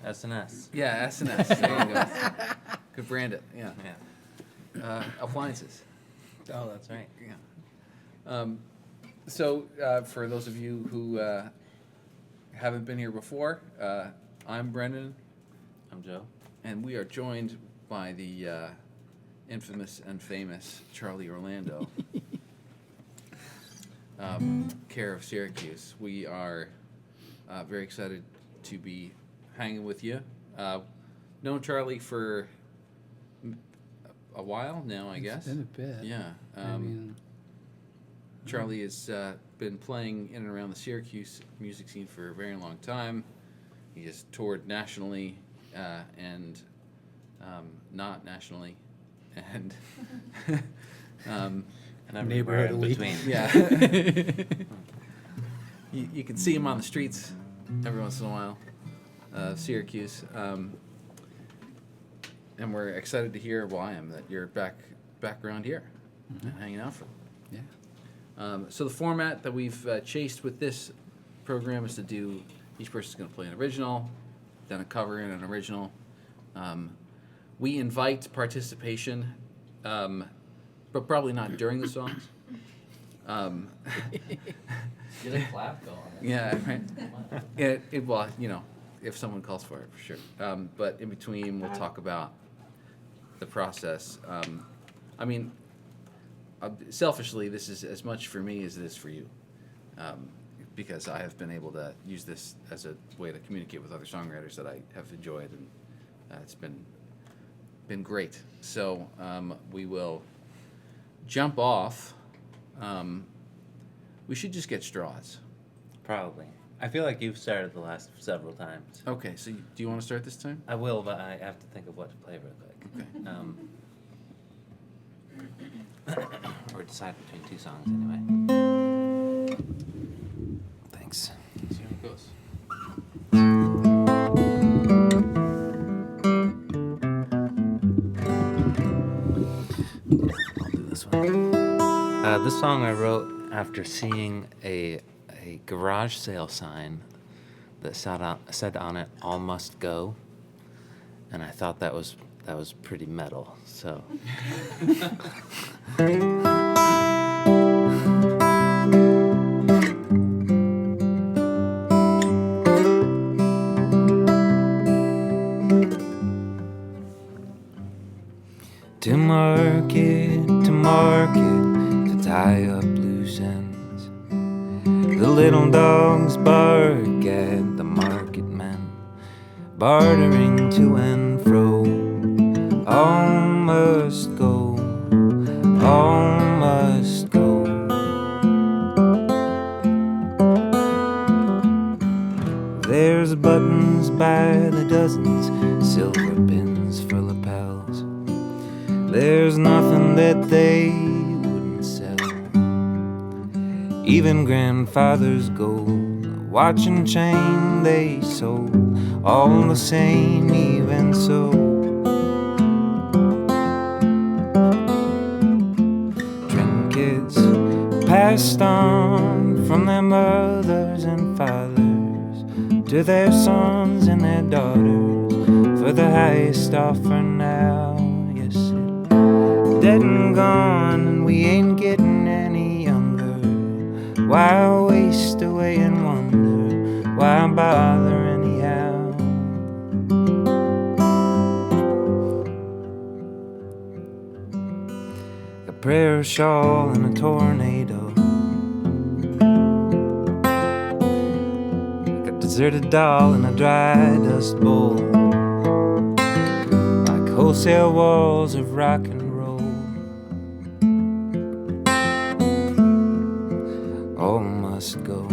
S&S. Yeah, S&S. There you go. Could brand it. Yeah. Appliances. Oh, that's right. Yeah. So for those of you who haven't been here before, I'm Brendan. I'm Joe. And we are joined by the infamous and famous Charlie Orlando, care of Syracuse. We are very excited to be hanging with you. Known Charlie for a while now, I guess. It's been a bit. Yeah. Charlie has been playing in and around the Syracuse music scene for a very long time. He has toured nationally and not nationally, and And everywhere in between. Yeah. you can see him on the streets every once in a while, Syracuse. And we're excited to hear, well, I am, that you're back around here and hanging out for. Yeah. So the format that we've chased with this program is to do, each person's going to play an original, then a cover and an original. We invite participation, but probably not during the songs. Get a clap going. Yeah, right. Well, you know, if someone calls for it, for sure. But in between, we'll talk about the process. I mean, selfishly, this is as much for me as it is for you, because I have been able to use this as a way to communicate with other songwriters that I have enjoyed, and it's been great. So we will jump off. We should just get straws. Probably. I feel like you've started the last several times. Okay, so do you want to start this time? I will, but I have to think of what to play real quick. Okay. Or decide between two songs anyway. Thanks. Let's see how it goes. I'll do this one. This song I wrote after seeing a garage sale sign that said on it, "All must go," and I thought that was pretty metal. So. To market, to tie up loose ends. The little dogs bark at the market men, bartering to and fro. All must go, all must go. There's buttons by the dozens, silver pins for lapels. There's nothing that they wouldn't sell. Even grandfather's gold, watch and chain they sold, all the same, even so. Trinkets passed on from their mothers and fathers to their sons and their daughters, for the highest offer now. Dead and gone, and we ain't getting any younger. Why waste away and wonder? Why bother anyhow? A prayer shawl in a tornado, like a deserted doll in a dry dust bowl, like wholesale walls of rock and all must go.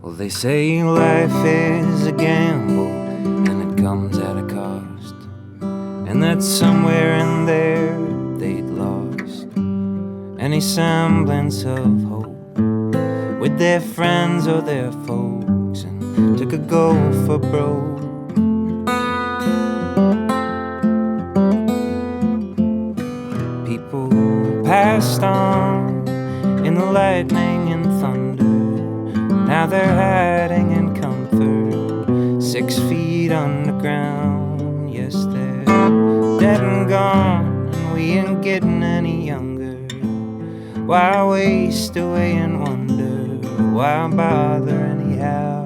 Well, they say life is a gamble and it comes at a cost, and that somewhere in there they'd lost any semblance of hope with their friends or their folks, and took a go for broke. people passed on in the lightning and thunder. Now they're hiding in comfort, 6 feet underground. Yes, they're dead and gone, and we ain't getting any younger. Why waste away and wonder? Why bother anyhow?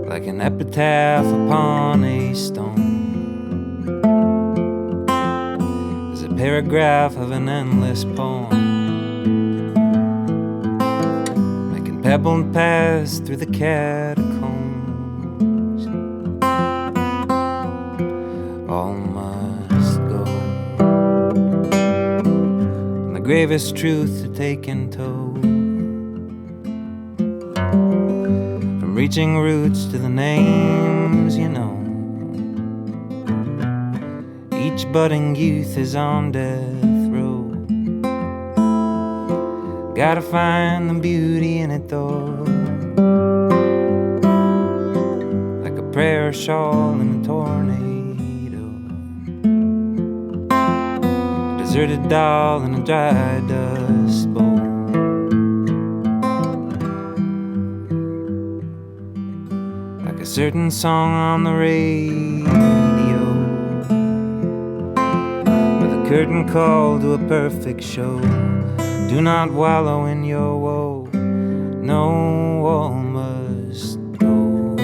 Like an epitaph upon a stone, there's a paragraph of an endless poem, making pebbled paths through the catacombs. All must go, and the gravest truths are taken toll. Reaching roots to the names you know. Each budding youth is on death row. Gotta find the beauty in it though. Like a prayer shawl in a tornado. A deserted doll in a dry dust bowl. A certain song on the radio, with a curtain call to a perfect show. Do not wallow in your woe. No, all must go.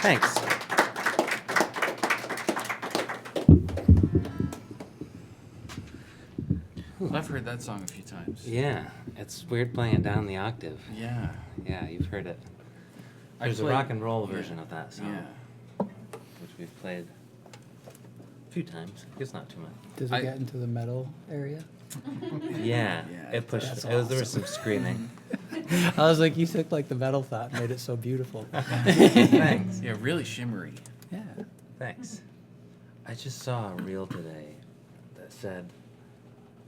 Thanks. I've heard that song a few times. Yeah, it's weird playing it down the octave. Yeah. Yeah, you've heard it. I There's a played- rock and roll version of that song, Yeah. which we've played a few times. It's not too much. Does it get into the metal area? Yeah, Yeah, it pushed. that's There was some screaming. I was like, you took like the metal thought and made it so beautiful. Thanks. Yeah, really shimmery. Yeah. Thanks. I just saw a reel today that said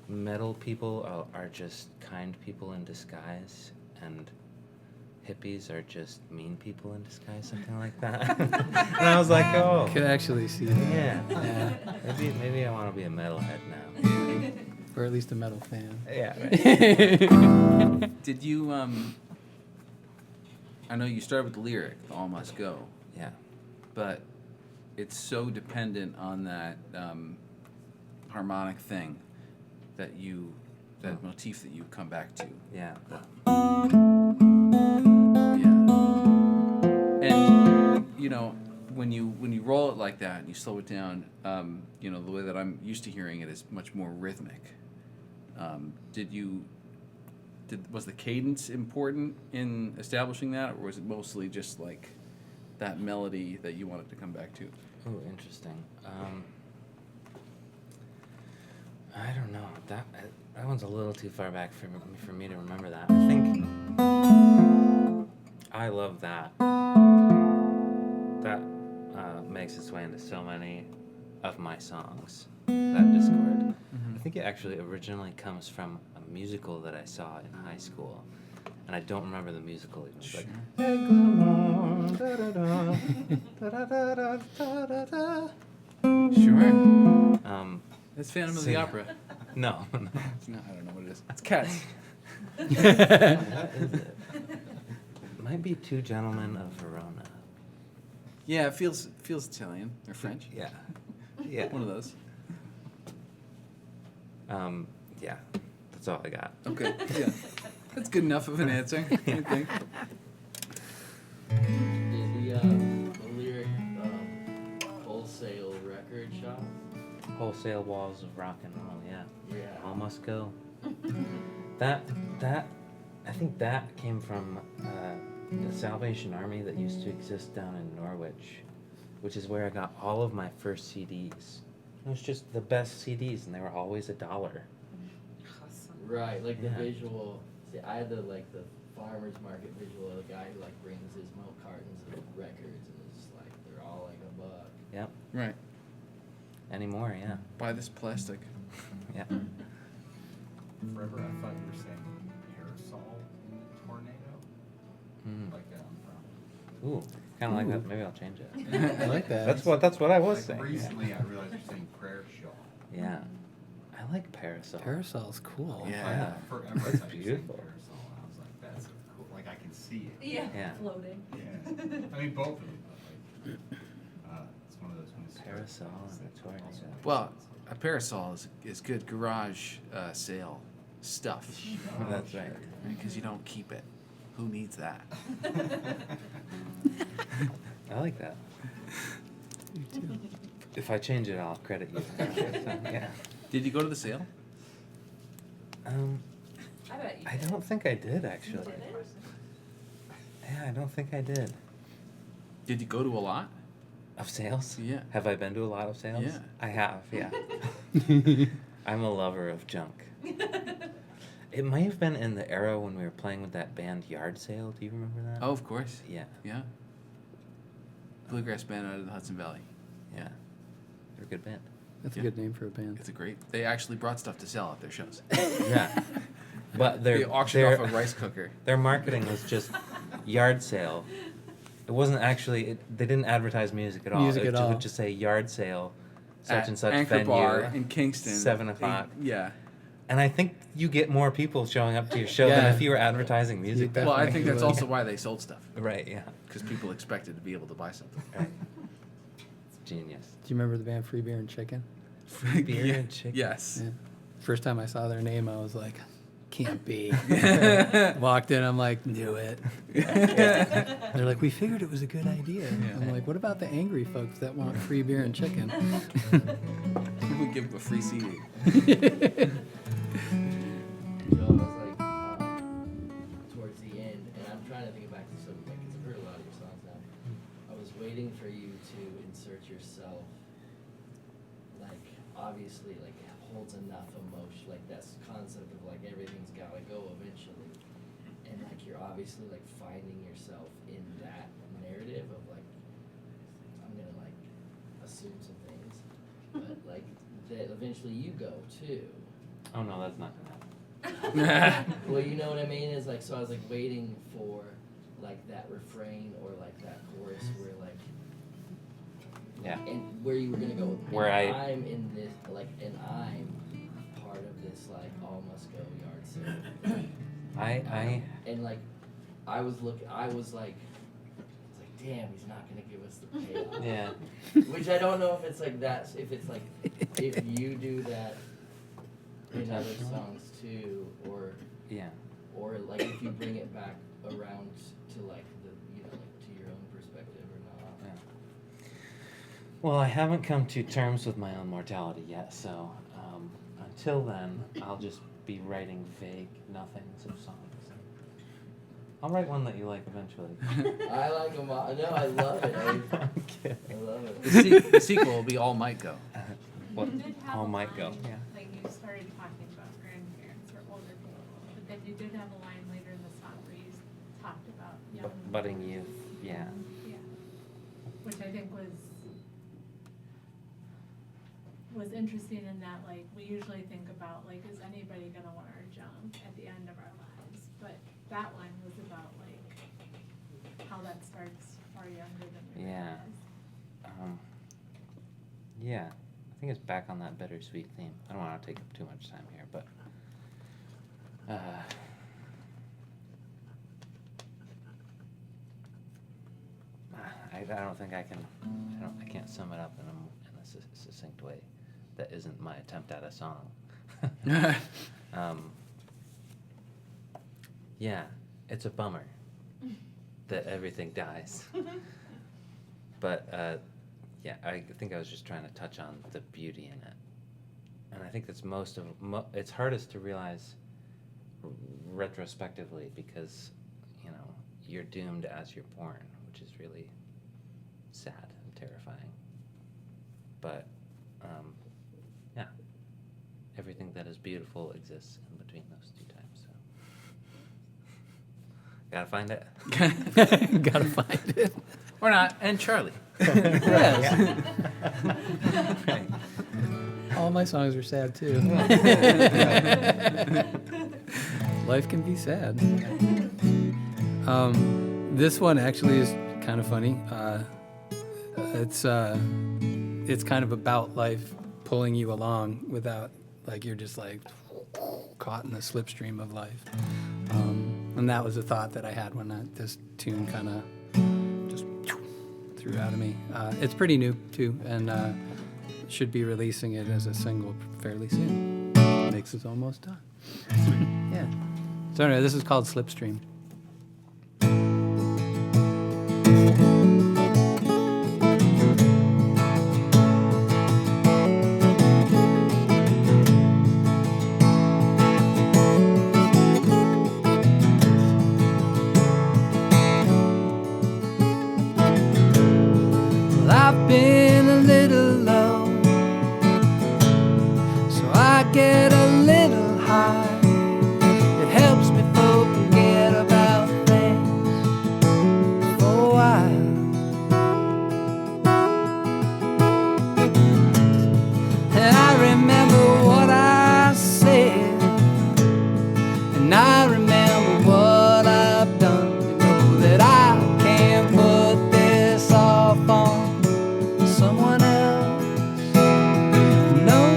metal people are just kind people in disguise, and hippies are just mean people in disguise, something like that. And I was like, oh, Could actually see that. yeah. Yeah. Maybe I want to be a metalhead now. Or at least a metal fan. Yeah. Right. Did you, I know you started with the lyric, the all must go, Yeah. but it's so dependent on that harmonic thing that that motif that you come back to. Yeah. Yeah. And, when you roll it like that and you slow it down, the way that I'm used to hearing it is much more rhythmic. Was the cadence important in establishing that, or was it mostly just like that melody that you wanted to come back to? Oh, interesting. I don't know. That one's a little too far back for me to remember that. I think I love that. That makes its way into so many of my songs. That Discord. Mm-hmm. I think it actually originally comes from a musical that I saw in high school, and I don't remember the musical. It was like, "Hey, glamour, da-da-da, da-da-da, da-da-da." Sure. That's Phantom of the Opera. No. No, I don't know what it is. It's Cats. What is it? It might be Two Gentlemen of Verona. Yeah, it feels Italian or French. Yeah. Yeah. One of those. Yeah. That's all I got. Okay. Yeah. That's good enough of an answer, I think. The lyric wholesale record shop. Wholesale walls of rock and roll. Yeah. Yeah. All must go. That I think that came from the Salvation Army that used to exist down in Norwich, which is where I got all of my first CDs. It was just the best CDs, and they were always $1. Awesome. Right, like Yeah. the visual. See, I had the farmer's market visual of the guy who like brings his milk cartons of records, and it's like they're all like $1. Yep. Right. Anymore, yeah. Buy this plastic. Yeah. Forever, I thought you were saying parasol in the tornado. Mm. Like Ooh, kind of like that. Maybe I'll change it. I like that. That's what I was saying. Like recently, I realized you're saying prayer shawl. Yeah. I like parasol. Parasol's cool. Yeah. Forever, It's I thought you were saying beautiful. parasol. And I was like, that's so cool. Like I can see it. Yeah, Yeah. floating. Yeah. I mean, both of them. But like, it's one of those ones. Parasol and a tornado. Well, a parasol is good garage sale stuff. That's right. Because you don't keep it. Who needs that? I like that. You too. If I change it, I'll credit you. So, yeah. Did you go to the sale? I bet you I did. don't think I did actually. Did it? Yeah, I don't think I did. Did you go to a lot? Of sales? Yeah. Have I been to a lot of sales? Yeah. I have, yeah. I'm a lover of junk. It might have been in the era when we were playing with that band Yard Sale. Do you remember that? Oh, of course. Yeah, Yeah. Bluegrass band out of the Hudson Valley. yeah. They're a good band. That's Yeah. a good name for a band. It's a great. They actually brought stuff to sell at their shows. Yeah. But They auctioned off a rice cooker. their marketing was just Yard Sale. It wasn't actually, they didn't advertise music at all. Music It at all. would just say Yard Sale, such At and such Anchor venue. Bar in Kingston. 7 o'clock. Yeah. And I think you get more people showing up to your show than Yeah. if you were advertising music. You back Well, I then. think that's would. also why they sold stuff. Right, yeah. Because people expected to be able to buy something. Right. It's genius. Do you remember the band Free Beer and Chicken? Free beer Yeah. and chicken. Yes. Yeah. First time I saw their name, I was like, can't be. Walked in, I'm like, knew it. They're like, we figured it was a good idea. I'm like, what about the angry folks that want free beer and chicken? We give them a free CD. So I was like, towards the end, and I'm trying to think back to some, like, 'cause I've heard a lot of your songs now. I was waiting for you to insert yourself, like, obviously, like, it holds enough emotion, like, that concept of, like, everything's gotta go eventually. And, like, you're obviously, like, finding yourself in that narrative of, like, I'm gonna, like, assume some things, but, like, that eventually you go, too. Oh, no, that's not going to happen. Well, you know what I mean? Is like, so I was like waiting for like that refrain or like that chorus where like, Yeah. and where you were gonna go. Where and I- I'm in this, like, and I'm part of this like all must go yard sale. I And like, I was like, damn, he's not gonna give us the payoff. yeah. Which I don't know if it's like that, if it's like, if you do that in other songs too, or Yeah. like if you bring it back around to like the, you know, like to your own perspective or not. Yeah. Well, I haven't come to terms with my own mortality yet, so until then, I'll just be writing vague nothings of songs. I'll write one that you like eventually. I like them all. No, I love it. I'm I kidding. love it. The sequel will be All Might Go. What? You did have All a might go. line, Yeah. Like you started talking about grandparents or older people, but then you did have a line later in the song where you talked about young. Budding youth. Yeah. Yeah. Which I think was interesting in that, like, we usually think about, like, is anybody gonna want our junk at the end of our lives? But that line was about, like, how that starts far younger than we Yeah. realize. Yeah. I think it's back on that bittersweet theme. I don't want to take up too much time here, but I don't think I can. I can't sum it up in a succinct way. That isn't my attempt at a song. Yeah, it's a bummer that everything dies. But yeah, I think I was just trying to touch on the beauty in it, and I think that's it's hardest to realize retrospectively because you're doomed as you're born, which is really sad terrifying. But, yeah, everything that is beautiful exists in between those two times, so. Gotta find it. Gotta find it. Or not, and Charlie. Yes. All my songs are sad too. Life can be sad. This one actually is kind of funny. It's kind of about life pulling you along without, like, you're just like caught in the slipstream of life. And that was a thought that I had when this tune kind of just threw out of me. It's pretty new too, and should be releasing it as a single fairly soon. Mix is almost done. Yeah. So anyway, this is called Slipstream. Well, I've been a little low, so I get a little high. It helps me forget about things for a while. And I remember what I said, and I remember what I've done. You know that I can't put this off on someone else. No.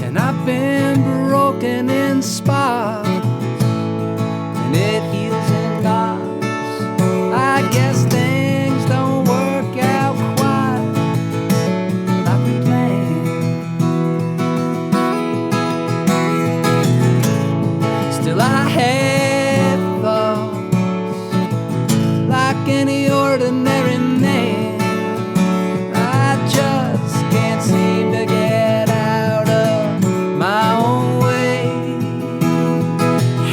And I've been broken in spots, and it heals in knots. I guess things don't work out quite like we planned. Still, I had thoughts like any ordinary man. I just can't seem to get out of my own way.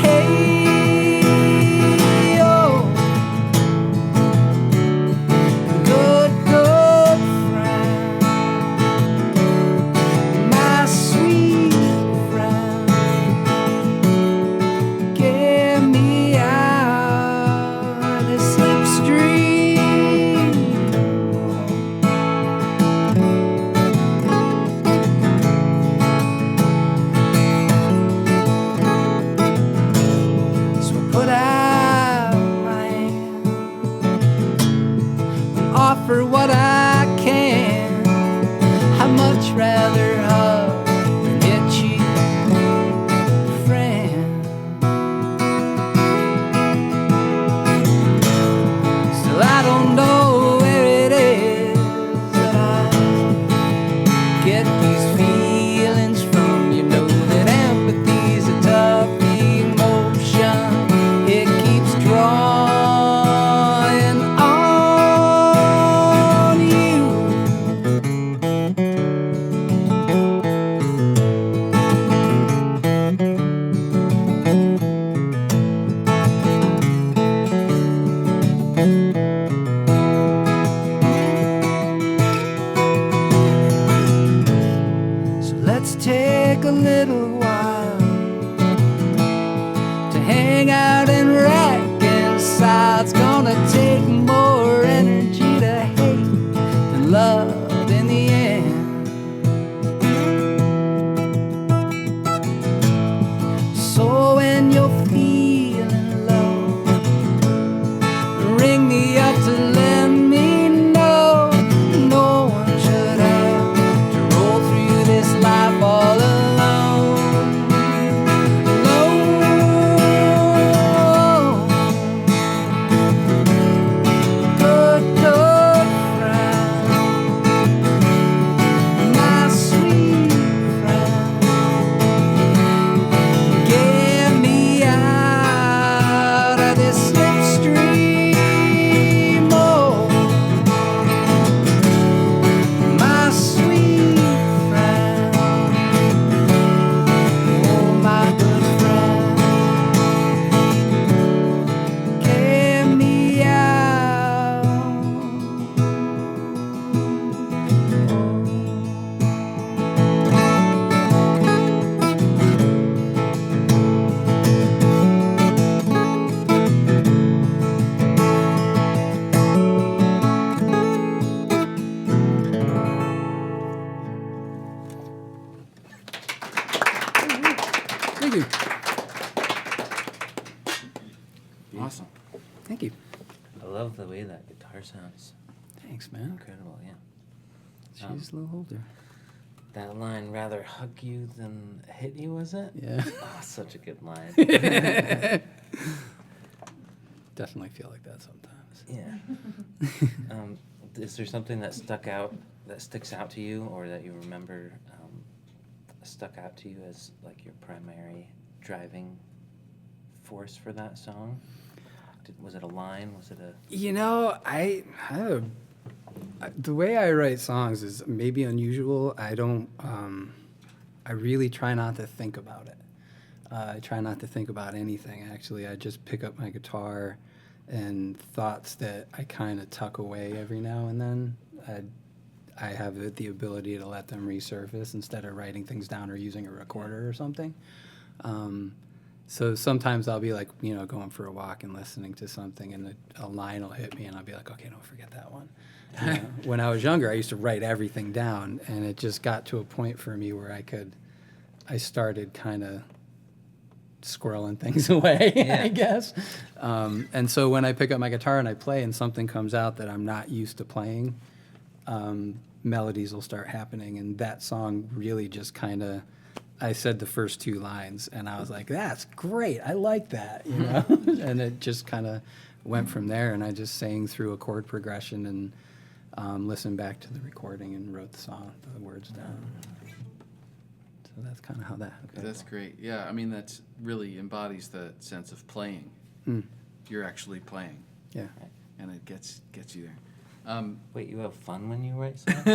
Hey, oh, good friend, my sweet friend, get me out of this slipstream. So I put out my hand and offer what I can. I'd much rather hug than get you, friend. Still, I don't know where it is that I get these feelings from. You know that empathy's a tough emotion. It keeps drawing on you. the way that guitar sounds Thanks, man. incredible. Yeah. She's a little older. That line, rather hug you than hit you, was it? Yeah. Oh, such a good line. Definitely feel like that sometimes. Yeah. Is there something that sticks out to you, or that you remember stuck out to you as like your primary driving force for that song? Was it a line? Was it a... You know, the way I write songs is maybe unusual. I really try not to think about it. I try not to think about anything, actually. I just pick up my guitar, and thoughts that I kind of tuck away every now and then, I have the ability to let them resurface instead of writing things down or using a recorder or something. So sometimes I'll be like, going for a walk and listening to something, and a line will hit me, and I'll be like, okay, don't forget that one. When I was younger, I used to write everything down, and it just got to a point for me where I started kind of squirreling things away, I guess. And so when I pick up my guitar and I play and something comes out that I'm not used to playing, melodies will start happening. And that song really just kind of, I said the first two lines and I was like, that's great. I like that, and it just kind of went from there. And I just sang through a chord progression and listened back to the recording and wrote the words down. So that's kind of how that happened. That's great. Yeah, I mean, that really embodies the sense of playing. You're actually playing. Yeah. And it gets you there. Wait, you have fun when you write songs?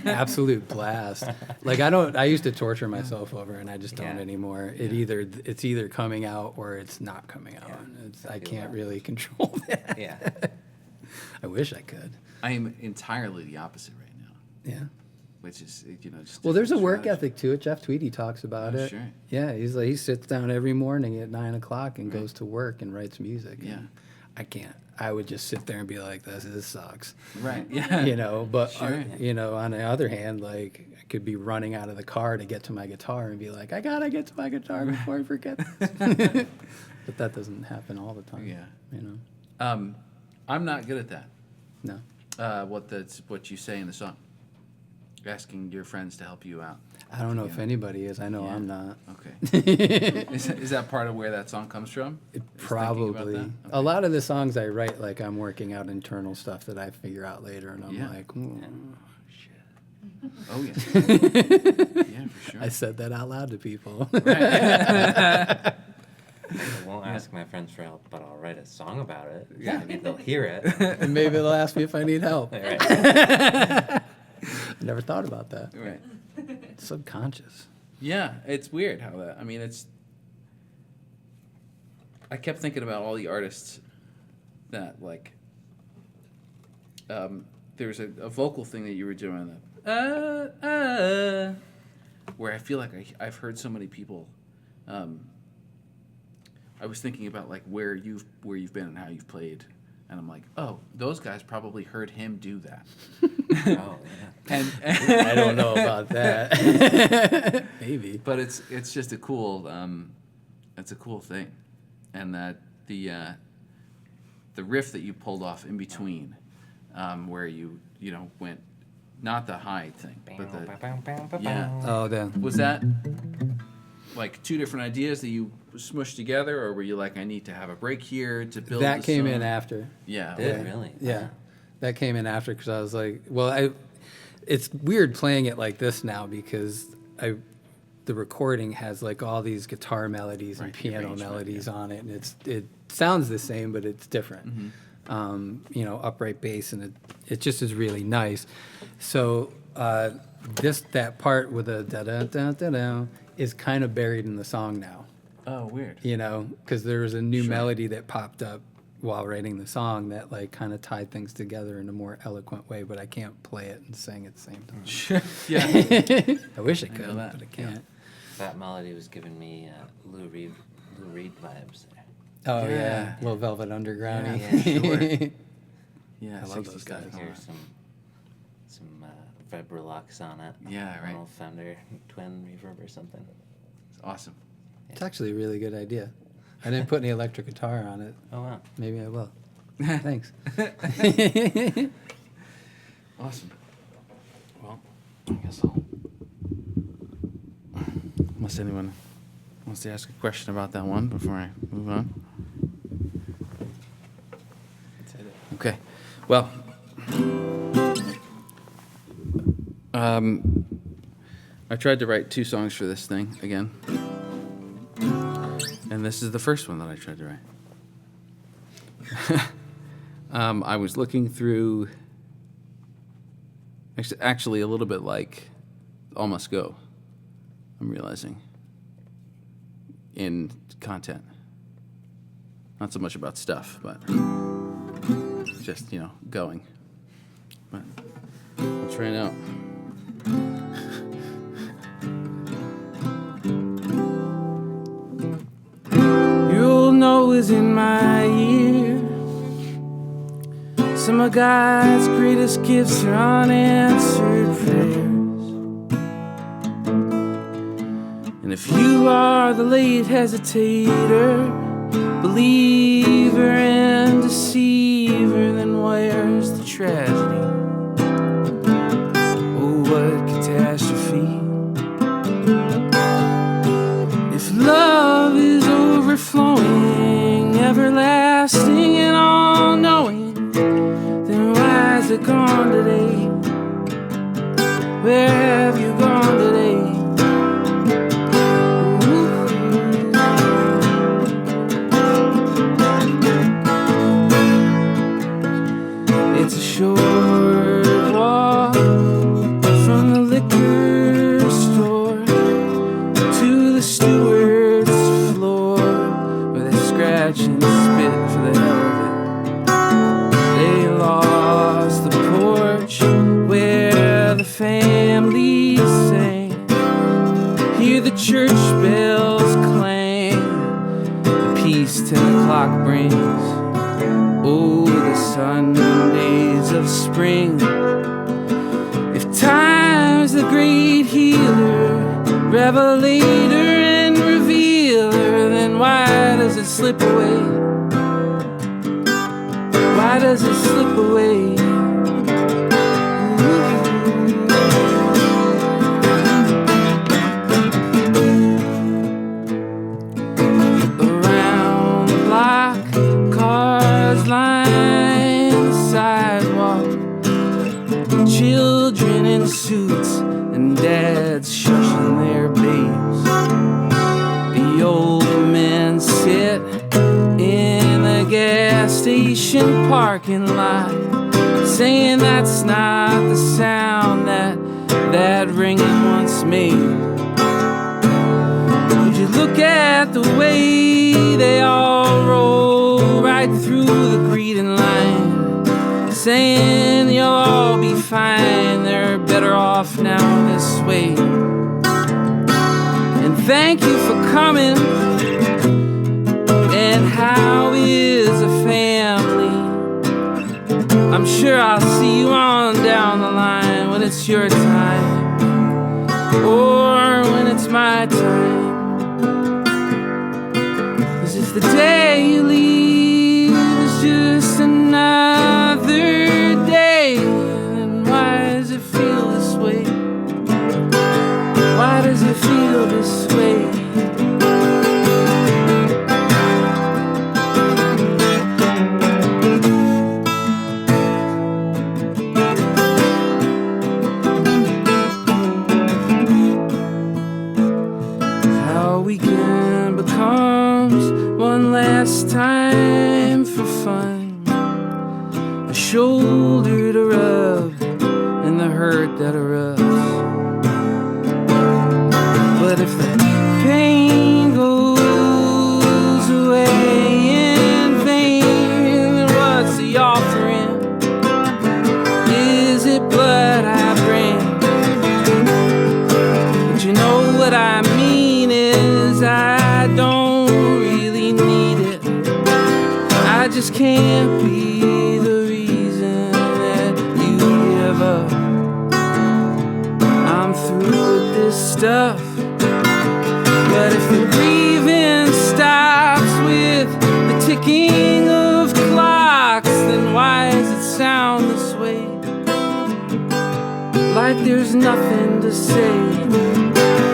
Absolute blast. Like I used to torture myself over it, and I just don't anymore. It's either coming out or it's not coming out. I can't really control that. Yeah. I wish I could. I am entirely the opposite right now. Yeah. Which is, just... Well, there's a different work strategy. ethic to it. Jeff Tweedy talks about it. Sure. Yeah, he sits down every morning at 9 o'clock and goes to work and writes music. Yeah. And I can't. I would just sit there and be like, this sucks. Right, yeah. But, Sure. on the other hand, like, I could be running out of the car to get to my guitar and be like, I gotta get to my guitar before I forget this. But that doesn't happen all the time. Yeah. I'm not good at that. No. What you say in the song. Asking your friends to help you out. I don't know if anybody is. I know Yeah. I'm not. Okay. Is that part of where that song comes from? Is thinking about Probably. that? A Okay. lot of the songs I write, like I'm working out internal stuff that I figure out later, and I'm Yeah. like, shit. Oh, yeah. Yeah, for sure. I said that out loud to people. I won't ask my friends for help, but I'll write a song about it. Yeah. Maybe they'll hear it. And maybe they'll ask me if I need help. Right. I never thought about that. Right. It's subconscious. Yeah, it's weird how that. I mean, I kept thinking about all the artists that like. There's a vocal thing that you were doing, where I feel like I've heard so many people. I was thinking about like where you've been and how you've played, and I'm like, oh, those guys probably heard him do that. Oh, yeah. And I don't know about that. Maybe. But it's just a cool thing, and that the riff that you pulled off in between, where you went not the high thing, but the Oh, then. was that like two different ideas that you smushed together, or were you like, I need to have a break here to build? That the came song? in after. Yeah. Did okay. it really? Yeah. That came in after because I was like, it's weird playing it like this now because the recording has like all these guitar melodies and Right, the piano arrangement, melodies yeah. on it, and it sounds the same, but it's different. Mm-hmm. Upright bass, and it just is really nice. So that part with the da da da da da is kind of buried in the song now. Oh, weird. Because there was a new Sure. melody that popped up while writing the song that like kind of tied things together in a more eloquent way, but I can't play it and sing at the same time. Sure. Yeah. I wish I know could, that. but I can't. That melody was giving me Lou Reed vibes there. Oh yeah, Yeah. little Velvet Underground. Yeah, sure. Yeah. I love 60s those stuff. guys. Hear some Vibrolux on it. Yeah, right. Little Fender twin reverb or something. It's awesome. It's actually a really good idea. I didn't put any electric guitar on it. Oh wow. Maybe I will. Thanks. Awesome. Well, I guess unless anyone wants to ask a question about that one before I move on. Okay. Well, I tried to write 2 songs for this thing again, and this is the first one that I tried to write. I was looking through, actually a little bit like All Must Go, I'm realizing, in content. Not so much about stuff, but just, going. But I'll try it out. You'll know is in my ear. Some of God's greatest gifts are unanswered prayers. And if you are the late hesitator, believer and deceiver, then where's the tragedy? Oh, what catastrophe. If love is overflowing, everlasting and all-knowing, then why is it gone today? Where have you gone today? It's a short walk from the liquor store to the steward's floor, where they scratch and spit for the hell of it. They lost the porch where the family sang. Hear the church bells clang, the peace 10 o'clock brings. Oh, the Sundays of spring. If time's the great healer, revelator and revealer, then why does it slip away? Why does it slip away? Around the block, cars line the sidewalk, children in suits and dads shushing their babes. The old men sit in the gas station parking lot, saying that's not the sound that ringing once made. Would you look at the way they all roll right through the greeting line, saying you'll all be fine, they're better off now this way. And thank you for coming, and how is a family? I'm sure I'll see you on down the line when it's your time, or when it's my time. 'Cause if the day you leave is just another day, then why does it feel this way? Why does it feel this way? How weekend becomes one last time for fun, a shoulder to rub and the hurt that erupts. But if the pain goes away in vain, then what's the offering? Is it blood I bring? But you know what I mean is I don't really need it. I just can't be the reason that you give up. I'm through with this stuff. But if the grieving stops with the ticking of clocks, this way, like there's nothing to say.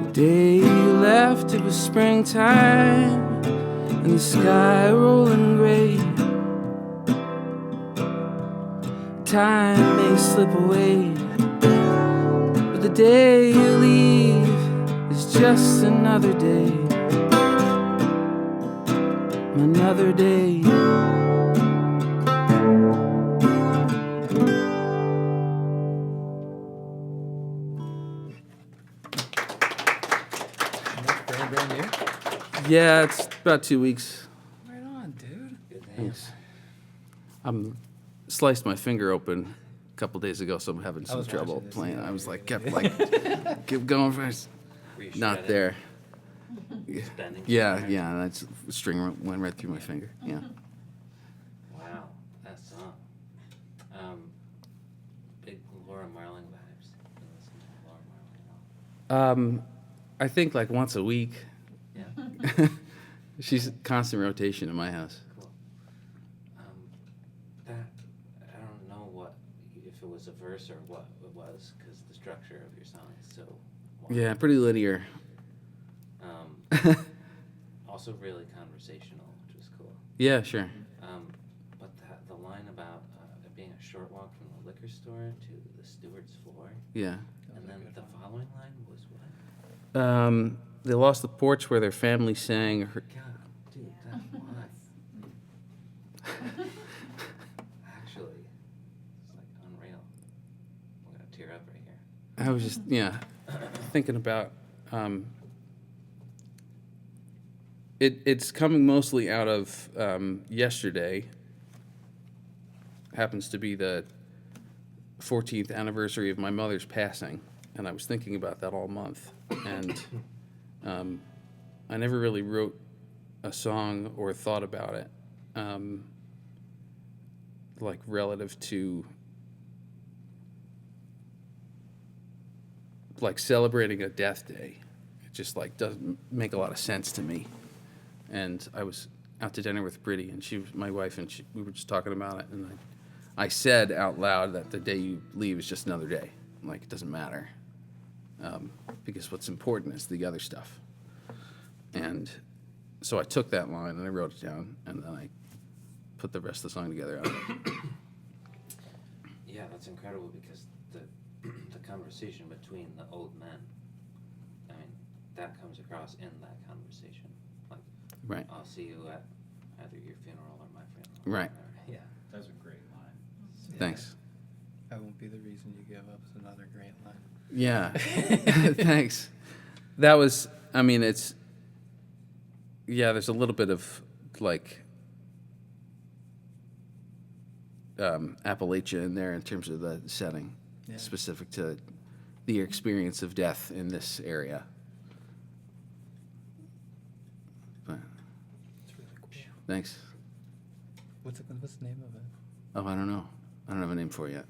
The day you left, it was springtime, and the sky rolling gray. Time may slip away, but the day you leave is just another day. Another day. Brand new. Yeah, it's about 2 weeks. Right on, dude. Thanks. Sliced my finger open a couple days ago, so I'm having some was trouble watching this, playing. yeah. I was like, kept going for it. Were you Not shredding? there. Just bending Yeah, somewhere? yeah, that string went right through my finger. Yeah. Wow, that song. Big Laura Marling vibes. You listen to Laura Marling at all? I think like once a week. Yeah, She's constant rotation in my house. cool. That I don't know what if it was a verse or what it was because the structure of your song is so. Wild. Yeah, pretty linear. Also really conversational, which was cool. Yeah, sure. But the line about it being a short walk from the liquor store to the steward's floor, Yeah. and then the following line was what? They lost the porch where their family sang. God, dude, that line. Actually, it's like unreal. I'm gonna tear up right here. I was just, thinking about. It's coming mostly out of yesterday. Happens to be the 14th anniversary of my mother's passing, and I was thinking about that all month. And I never really wrote a song or thought about it, like relative to like celebrating a death day. It just like doesn't make a lot of sense to me. And I was out to dinner with Brittany, and she was my wife, and we were just talking about it. And I said out loud that the day you leave is just another day. Like, it doesn't matter. Because what's important is the other stuff. And so I took that line and I wrote it down, and then I put the rest of the song together out of it. Yeah, that's incredible because the conversation between the old men, I mean, that comes across in that conversation. Like, Right. I'll see you at either your funeral or my funeral. Right. Yeah. That's a great line. Thanks. I won't be the reason you give up. Is another great line. Yeah. Thanks. That was, I mean, it's, yeah, there's a little bit of like Appalachia in there in terms of the setting, Yeah. specific to the experience of death in this area. But, It's really cool. thanks. What's the name of it? Oh, I don't know. I don't have a name for it yet.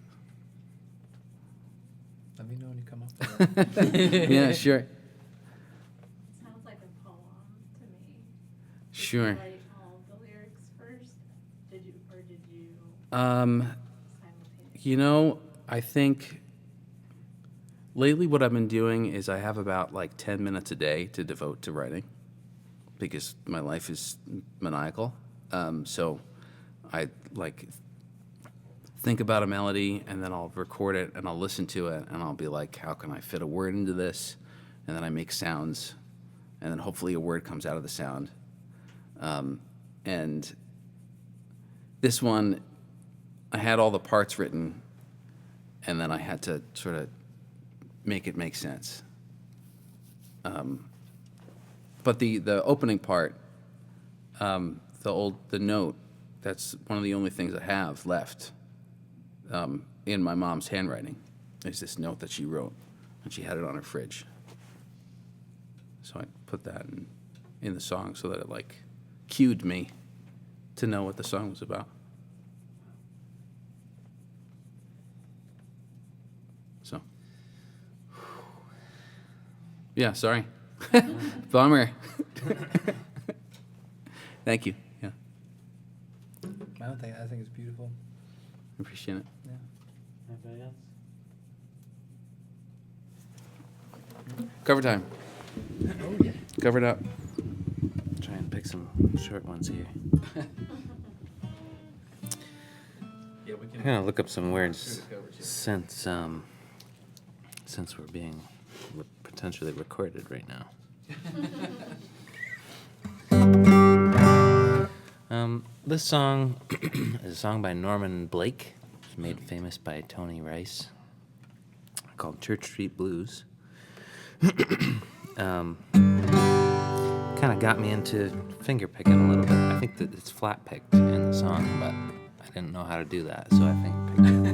Let me know when you come up with it. Yeah, sure. Sounds like a poem to me. Did Sure. you write all the lyrics first? Did you Um, simultaneously? I think lately what I've been doing is I have about like 10 minutes a day to devote to writing because my life is maniacal. So I like think about a melody and then I'll record it and I'll listen to it and I'll be like, how can I fit a word into this? And then I make sounds and then hopefully a word comes out of the sound. And this one, I had all the parts written and then I had to sort of make it make sense. But the opening part, the note, that's one of the only things I have left in my mom's handwriting, is this note that she wrote, and she had it on her fridge. So I put that in the song so that it like cued me to know what the song was about. So, yeah, sorry. Bummer. Thank you. Yeah, I think it's beautiful. appreciate it. Yeah. Anybody else? Cover time. Cover it up. Try and pick some short ones here. Yeah, we can. I'm gonna look up some words Through the covers, yeah. since we're being potentially recorded right now. This song is a song by Norman Blake. It's made famous by Tony Rice, called Church Street Blues. Kind of got me into finger picking a little bit. I think that it's flat picked in the song, but I didn't know how to do that, so I finger picked it.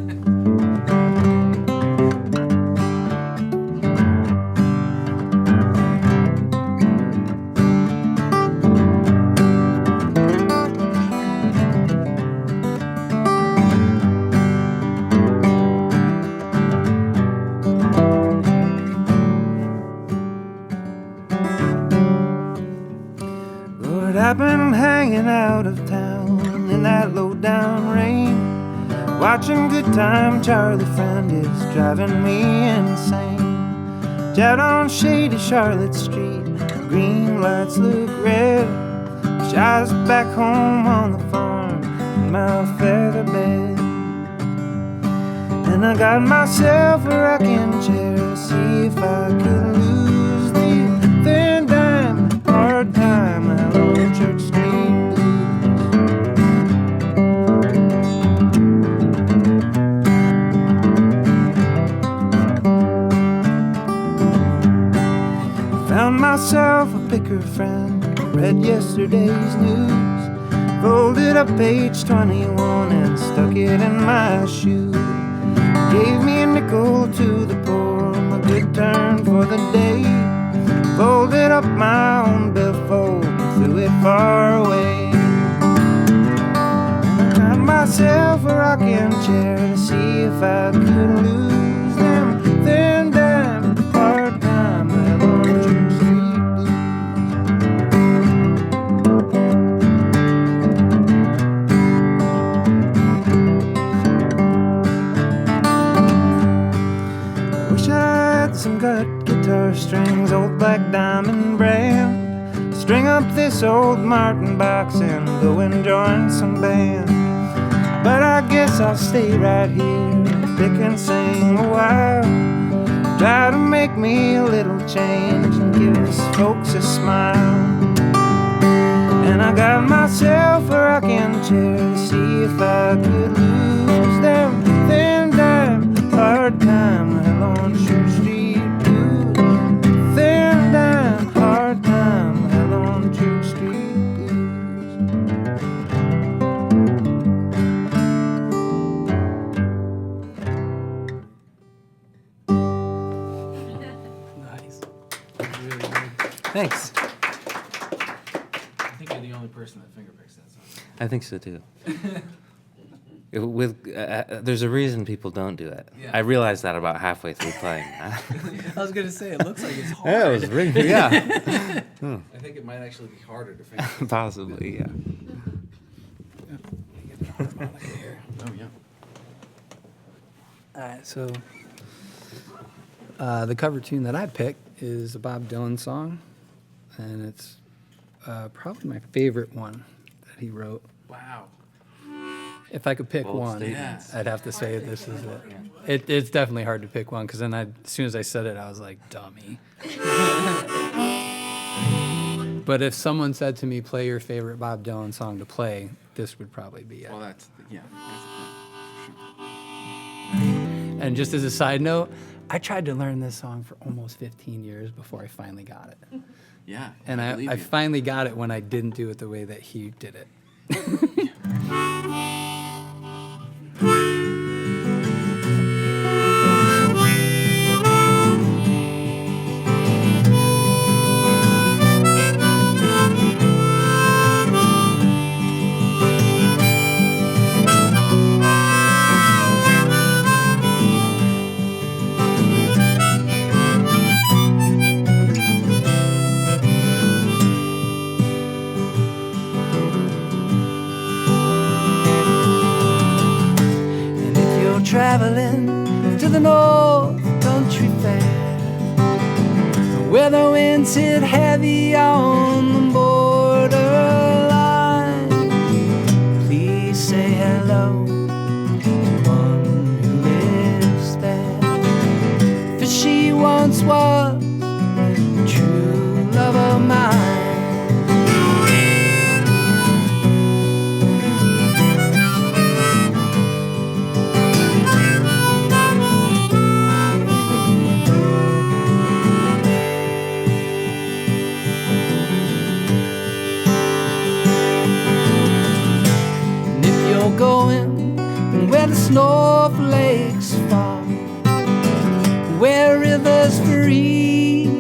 Lord, I've been hanging out of town in that low-down rain, watching Good Time Charlie Friend is driving me insane. Out on shady Charlotte Street, green lights look red. Wish I was back home on the farm in my feather bed. And I got myself a rocking chair to see if I could lose the thin dime, hard time, that old Church Street blues. Found myself a picker friend, read yesterday's news, folded up page 21 and stuck it in my shoe. Gave me a nickel to the poor, my good turn for the day. Folded up my own billfold and threw it far away. And I got myself a rocking chair to see if I could lose them thin dime, hard time, that old Church Street blues. Wish I had some gut guitar strings, old Black Diamond brand. String up this old Martin box and go and join some band. But I guess I'll stay right here, pick and sing a while. Try to make me a little change and give us folks a smile. And I got myself a rocking chair to see if I could lose them thin dime, hard time, that on Church Street blues. Thin dime, hard time, that on Church Street blues. Nice. Really good. Thanks. I think you're the only person that finger picks that song. I think so too. There's a reason people don't do it. Yeah. I realized that about halfway through playing. I was gonna say it looks like it's hard. Yeah, it was really, yeah. I think it might actually be harder to finger. Possibly, yeah. Oh yeah. All right, so the cover tune that I picked is a Bob Dylan song, and it's probably my favorite one that he wrote. Wow. If I could pick Bold one, statements. I'd have to say this is it. It's definitely hard to pick one because then as soon as I said it, I was like, dummy. But if someone said to me, play your favorite Bob Dylan song to play, this would probably be it. Well, that's yeah. That's And just as a side note, I tried to learn this song for almost 15 years before I finally got it. yeah. And I believe you. finally got it when I didn't do it the way that he did it. North Country Fair, where the winds hit heavy on the borderline. Please say hello to one who lives there, for she once was a true love of mine. Going where the snowflakes fall, where rivers freeze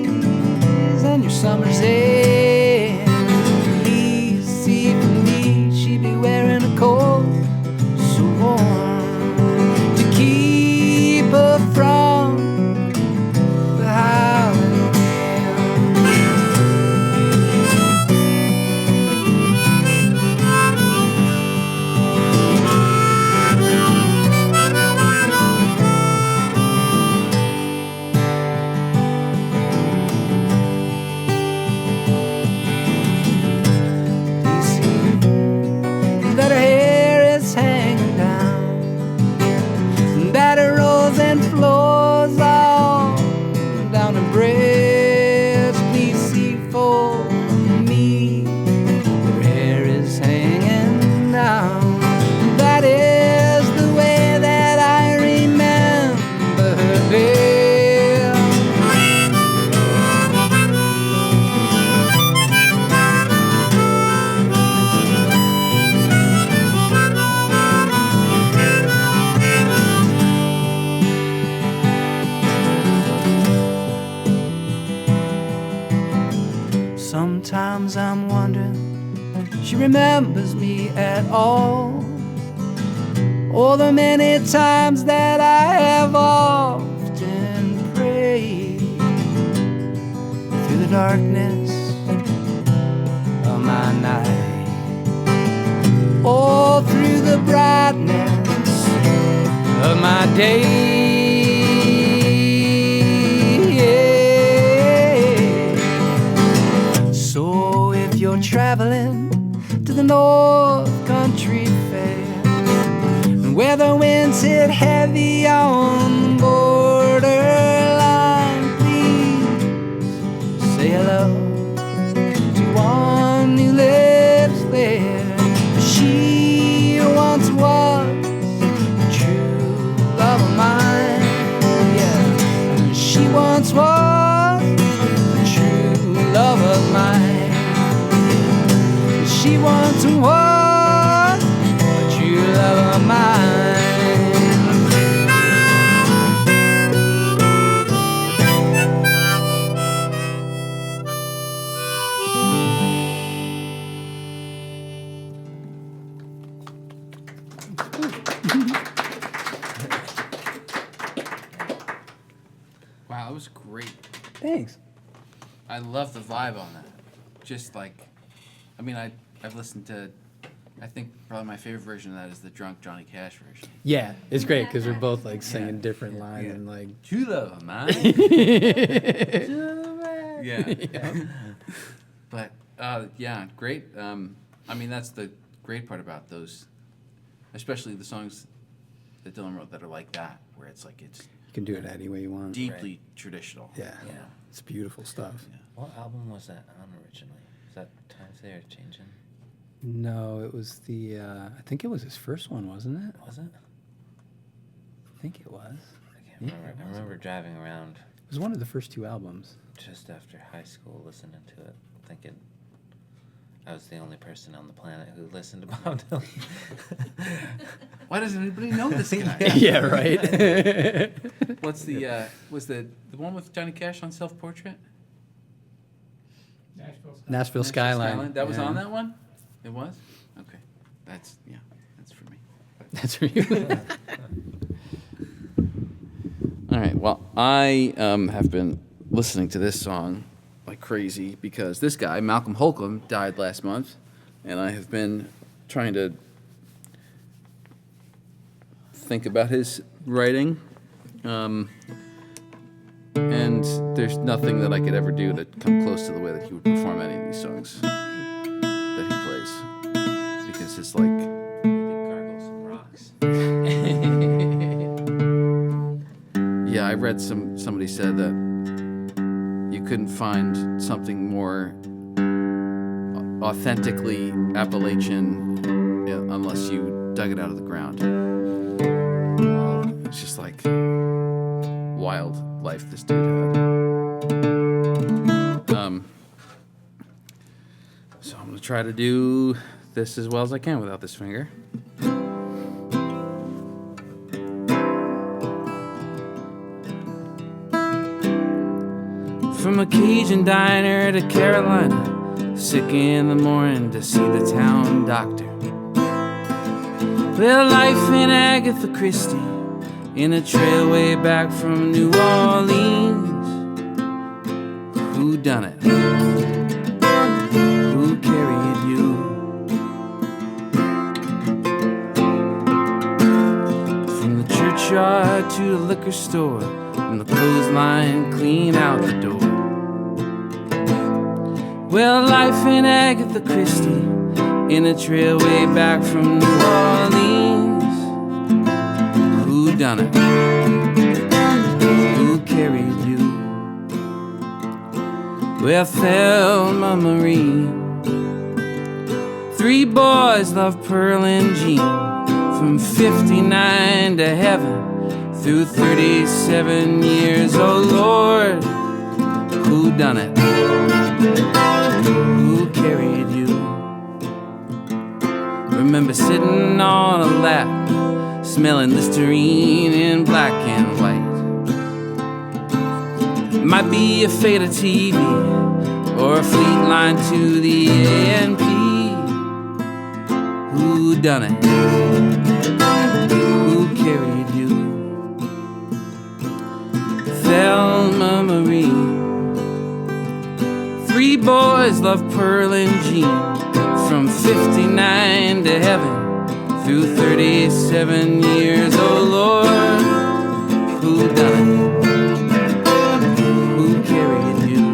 and your summer's end. Please see for me, she'd be wearing a coat so warm to keep her from the howling that her hair is hanging down, that her rolls and flows all down her breast. Please see for me, her hair is hanging down. That is the way that I remember her best. Sometimes I'm wondering she remembers me at all. All the many times that I have often prayed through the darkness of my night, all through the brightness of my day. So if you're traveling to the North Country Fair, where the winds hit heavy on the borderline, please say hello to one who lives there. She once was a true love of mine. Yeah, she once was a true love of mine. She once was a true love of mine. Wow, that was great. Thanks. I love the vibe on that. Just like, I mean, I've listened to, I think probably my favorite version of that is the drunk Johnny Cash version. Yeah, it's great because we're both like singing different lines and like. True love, man. Yeah. But yeah, great. I mean, that's the great part about those, especially the songs that Dylan wrote that are like that, where it's like it's You can do it any way you want. deeply traditional. Yeah. Yeah. It's beautiful stuff. Yeah. What album was that on originally? Is that Times They Are Changing? No, it was the. I think it was his first one, wasn't it? Was it? I think it was. I can't Yeah, remember. it I was. remember driving around It was one of the first two albums. just after high school listening to it, thinking I was the only person on the planet who listened to Bob Dylan. Why doesn't anybody know this guy? Yeah, right. What's the was the one with Johnny Cash on Self Portrait? Nashville Skyline. That was Yeah. on that one? It was? Okay. That's for me. That's for you. All right. Well, I have been listening to this song like crazy because this guy, Malcolm Holcomb, died last month, and I have been trying to think about his writing And there's nothing that I could ever do to come close to the way that he would perform any of these songs that he plays. Because it's like... Gargle some rocks. Yeah, I read somebody said that you couldn't find something more authentically Appalachian unless you dug it out of the ground. It's just like wild life this dude had. So I'm gonna try to do this as well as I can without this finger. From a Cajun diner to Carolina, sick in the morning to see the town doctor. Well, life in Agatha Christie, in a trailway back from New Orleans. Who done it? Who carried you? From the churchyard to the liquor store, from the clothesline clean out the door. Well, life in Agatha Christie, in a trailway back from New Orleans. Who done it? Who carried you? Well, Thelma Marie. 3 boys love Pearl and Jean, from 59 to heaven through 37 years. Oh Lord, who done it? Who carried you? Remember sitting on a lap, smelling Listerine in black and white. Might be a fade of TV or a fleet line to the A&P. Who done it? Who carried you? Thelma Marie. 3 boys love Pearl and Jean, from 59 to heaven through 37 years. Oh Lord, who done it? Who carried you?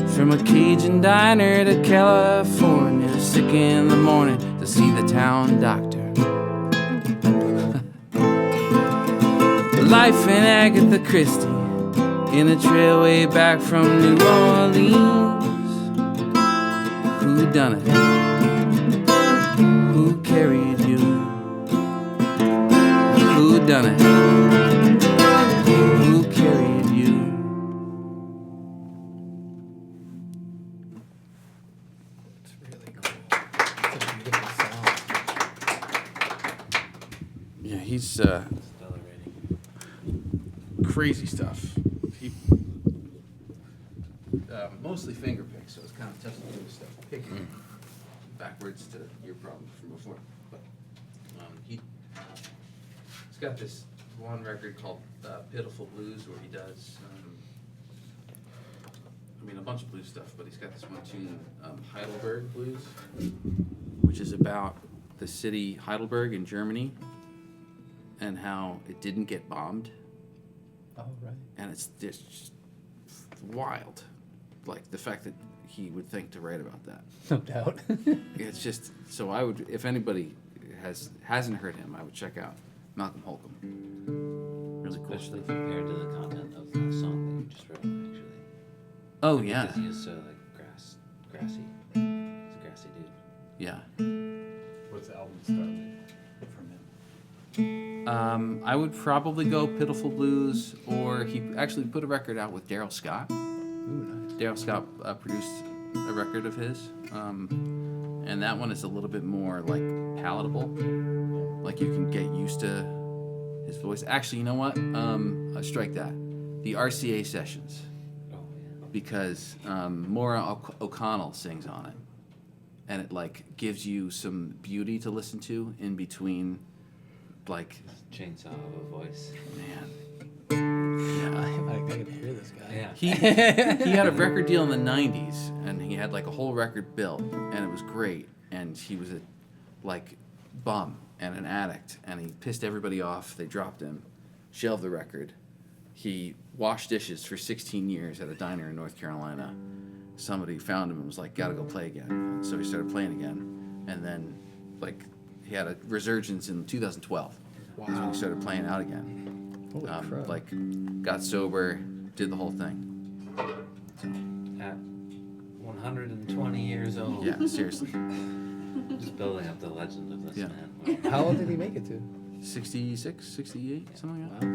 From a Cajun diner to California, sick in the morning to see the town doctor. Life in Agatha Christie, in a trailway back from New Orleans. Who done it? Who carried you? Who done it? Who carried you? It's really cool. It's a beautiful song. Yeah, he's Stellar rating. crazy stuff. He mostly finger picks, so it's kind of tough to do this stuff. Picking backwards to your problem from before. But he's got this one record called Pitiful Blues, where he does, a bunch of blues stuff, but he's got this one tune, Heidelberg Blues, which is about the city Heidelberg in Germany and how it didn't get bombed. Oh, right. And it's just wild, like the fact that he would think to write about that. No doubt. It's just, so I would, if anybody hasn't heard him, I would check out Malcolm Holcomb. Really cool Especially stuff. compared to the content of the song that you just wrote, actually. Oh yeah, Because he is so grassy. He's a grassy dude. yeah. What's the album started from him? I would probably go Pitiful Blues, or he actually put a record out with Daryl Scott. Ooh, nice. Daryl Scott produced a record of his, and that one is a little bit more like palatable. Like you can get used to his voice. Actually, you know what? I strike that. The RCA sessions, Oh, yeah. because Maura O'Connell sings on it, and it like gives you some beauty to listen to in between, like, Chainsaw of a voice. man. I gotta hear this guy. Yeah. He had a record deal in the 90s, and he had like a whole record built, and it was great. And he was like bum and an addict, and he pissed everybody off. They dropped him, shelved the record. He washed dishes for 16 years at a diner in North Carolina. Somebody found him and was like, gotta go play again. And so he started playing again. And then, like, he had a resurgence in 2012. Wow. Is when he started playing out again. Holy crap. Like, got sober, did the whole thing. So, At 120 years old. yeah, seriously. Just building up the legend of this Yeah. man. How old did he make it to? 66, 68, something like that.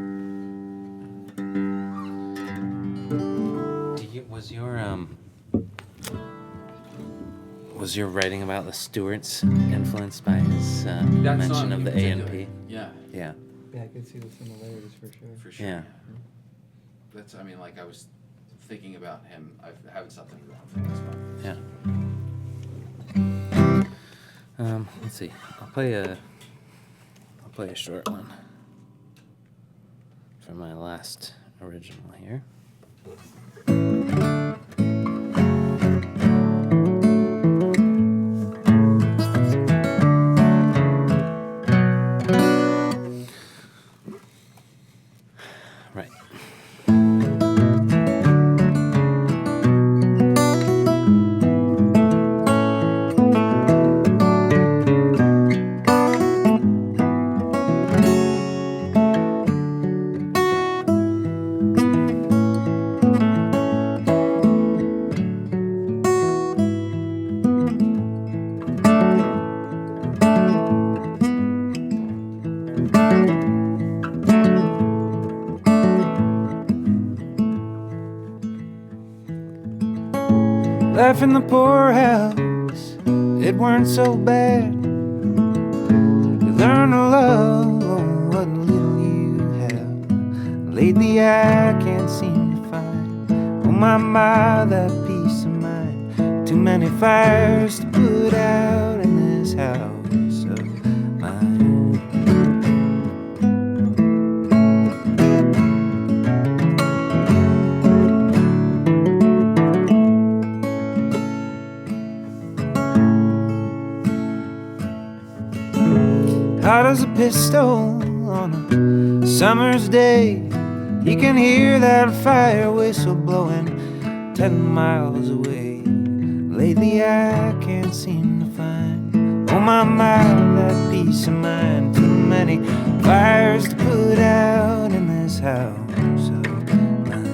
Was your writing about the Stewarts influenced by his mention of the A&P? Yeah. Yeah. Yeah, I could see the similarities for sure. For sure. Yeah. That's, I mean, like, I was thinking about him. I haven't stopped thinking about him for this month. Yeah. Let's see. I'll play a short one for my last original here. Right. Life in the poorhouse, it weren't so bad. You learn to love on what little you have. Lately I can't seem to find, oh my, that peace of mind. Too many fires to put out in this house of mine. Hot as a pistol on a summer's day. You can hear that fire whistle blowing 10 miles away. Lately I can't seem to find, oh my, that peace of mind. Too many fires to put out in this house of mine.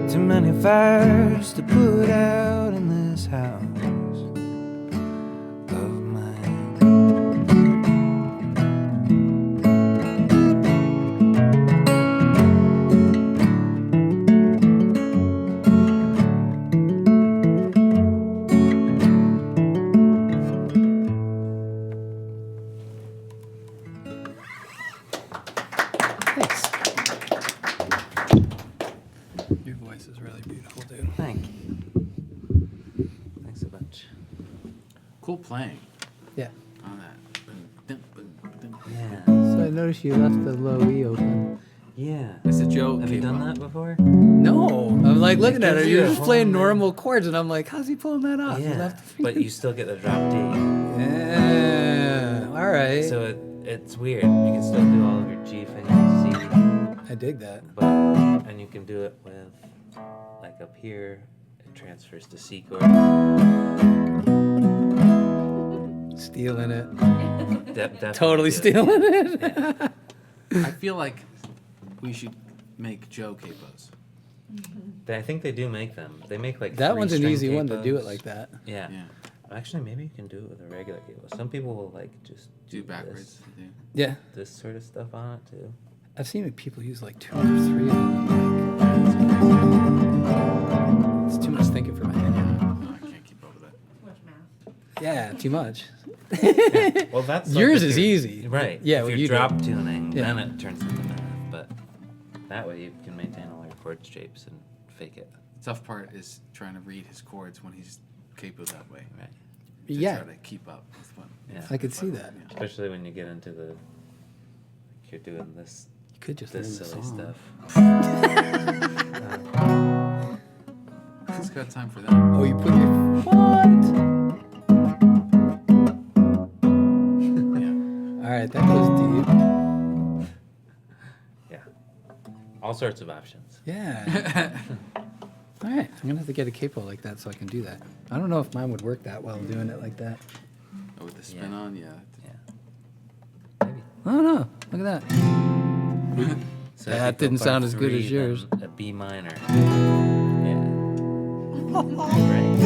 Too many fires to put out in this house of mine. Thanks. Your voice is really beautiful, dude. Thank you. Thanks a bunch. Cool playing Yeah. on that. Yeah. So I noticed you left the low E open. Yeah. It's a joke. Have you K-pop. done that before? No, I'm like looking at gives it. you You're a just whole playing new- normal chords, and I'm like, how's he pulling that off? He Yeah. left the But you still get the drop D. Yeah. All right. So it's weird. You can still do all of your G fingers, C, I dig that. but and you can do it with like up here. It transfers to C chord. Stealing it. Definitely Totally do it. stealing it. Yeah. I feel like we should make Joe capos. I think they do make them. They make like That one's an 3-string easy one to do it capos. like that. Yeah. Yeah. Actually, maybe you can do it with a regular cable. Some people will like just Do backwards. Yeah. Yeah. this sort of stuff on it too. I've seen like, people use like 2 or 3 of them. Like, it's too much thinking for my head. No, I can't keep up with that. Much math. Yeah, too much. Well, that's like Yours if is you're- easy. right? Yeah, if what you're you do. drop tuning, Yeah. then it turns into math. But that way you can maintain all your chord shapes and fake it. The tough part is trying to read his chords when he's capoed that way. Right. To Yeah. try to keep up with what. Yeah. I could see that. Yeah. Especially when you get into the, you're doing this could just this learn the silly song. stuff. Who's got time for that? Oh, you put your what? All right, that was deep. Yeah. All sorts of options. Yeah. All right, I'm gonna have to get a capo like that so I can do that. I don't know if mine would work that well doing it like that. Oh, with the spin Yeah. on, yeah. Maybe. Oh no, look at that. So That if you go didn't bar sound as good as 3, yours. then a B minor. Yeah. Right.